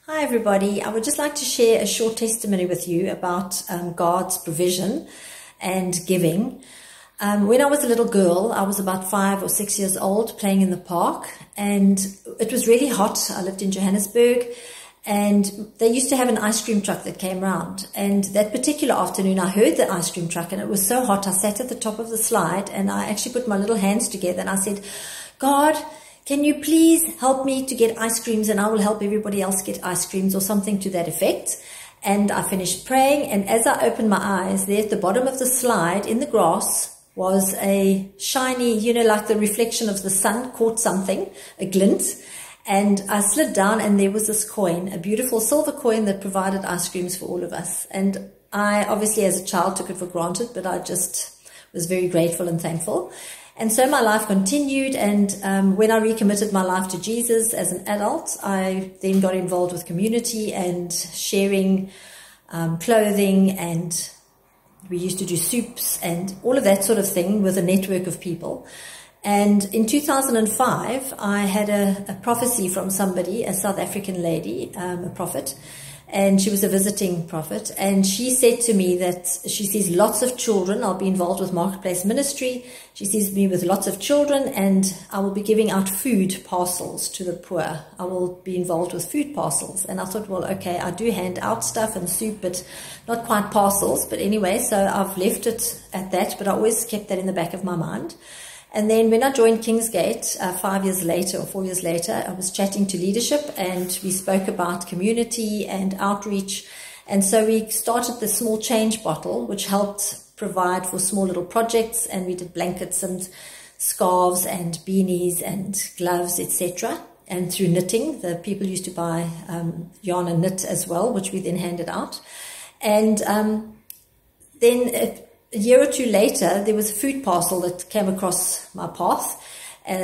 Hi everybody, I would just like to share a short testimony with you about God's provision and giving. When I was a little girl, I was about 5 or 6 years old playing in the park, and it was really hot. I lived in Johannesburg, and they used to have an ice cream truck that came round, and that particular afternoon I heard the ice cream truck and it was so hot. I sat at the top of the slide and I actually put my little hands together and I said, God, can you please help me to get ice creams and I will help everybody else get ice creams, or something to that effect. And I finished praying, and as I opened my eyes, there at the bottom of the slide in the grass was a shiny, like the reflection of the sun caught something, a glint. And I slid down and there was this coin, a beautiful silver coin that provided ice creams for all of us. And I obviously as a child took it for granted, but I just was very grateful and thankful. And so my life continued, and when I recommitted my life to Jesus as an adult, I then got involved with community and sharing clothing, and we used to do soups and all of that sort of thing with a network of people. And in 2005, I had a prophecy from somebody, a South African lady, a prophet, and she was a visiting prophet, and she said to me that she sees lots of children. I'll be involved with marketplace ministry. She sees me with lots of children, and I will be giving out food parcels to the poor. I will be involved with food parcels. And I thought, well, okay, I do hand out stuff and soup, but not quite parcels. But anyway, so I've left it at that, but I always kept that in the back of my mind. And then when I joined Kingsgate 5 years later or 4 years later, I was chatting to leadership and we spoke about community and outreach. And so we started the small change bottle, which helped provide for small little projects. And we did blankets and scarves and beanies and gloves, etc. And through knitting, the people used to buy yarn and knit as well, which we then handed out. And then a year or two later, there was a food parcel that came across my path.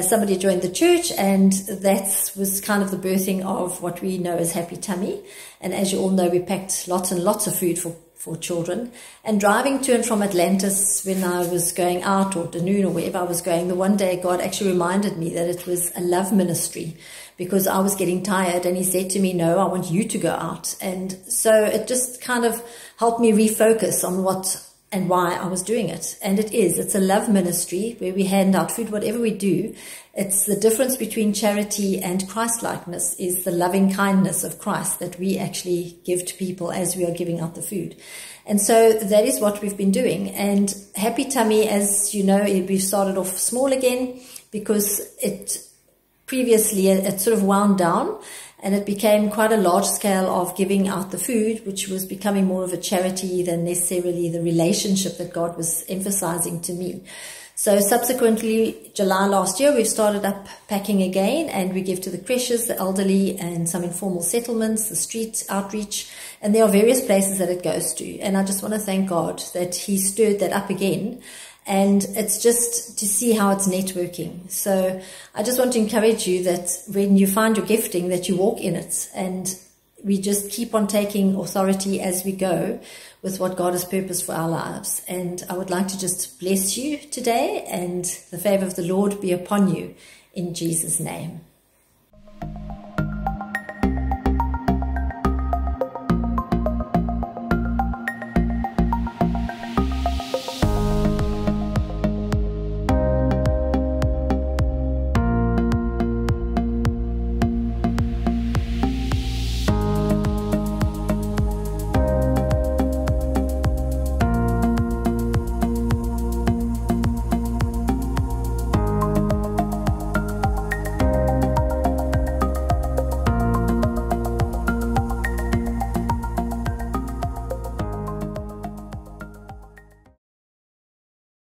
Somebody joined the church, and that was kind of the birthing of what we know as Happy Tummy. And as you all know, we packed lots and lots of food for children. And driving to and from Atlantis when I was going out, or Dunoon, or wherever I was going, the one day God actually reminded me that it was a love ministry, because I was getting tired, and he said to me, no, I want you to go out. And so it just kind of helped me refocus on what and why I was doing it. And it's a love ministry where we hand out food, whatever we do. It's the difference between charity and Christ-likeness is the loving kindness of Christ that we actually give to people as we are giving out the food. And so that is what we've been doing. And Happy Tummy, as you know, we've started off small again, because previously it sort of wound down, and it became quite a large scale of giving out the food, which was becoming more of a charity than necessarily the relationship that God was emphasizing to me. So subsequently, July last year, we've started up packing again, and we give to the creches, the elderly, and some informal settlements, the street outreach, and there are various places that it goes to. And I just want to thank God that he stirred that up again. And it's just to see how it's networking. So I just want to encourage you that when you find your gifting, that you walk in it. And we just keep on taking authority as we go with what God has purposed for our lives. And I would like to just bless you today, and the favor of the Lord be upon you in Jesus' name.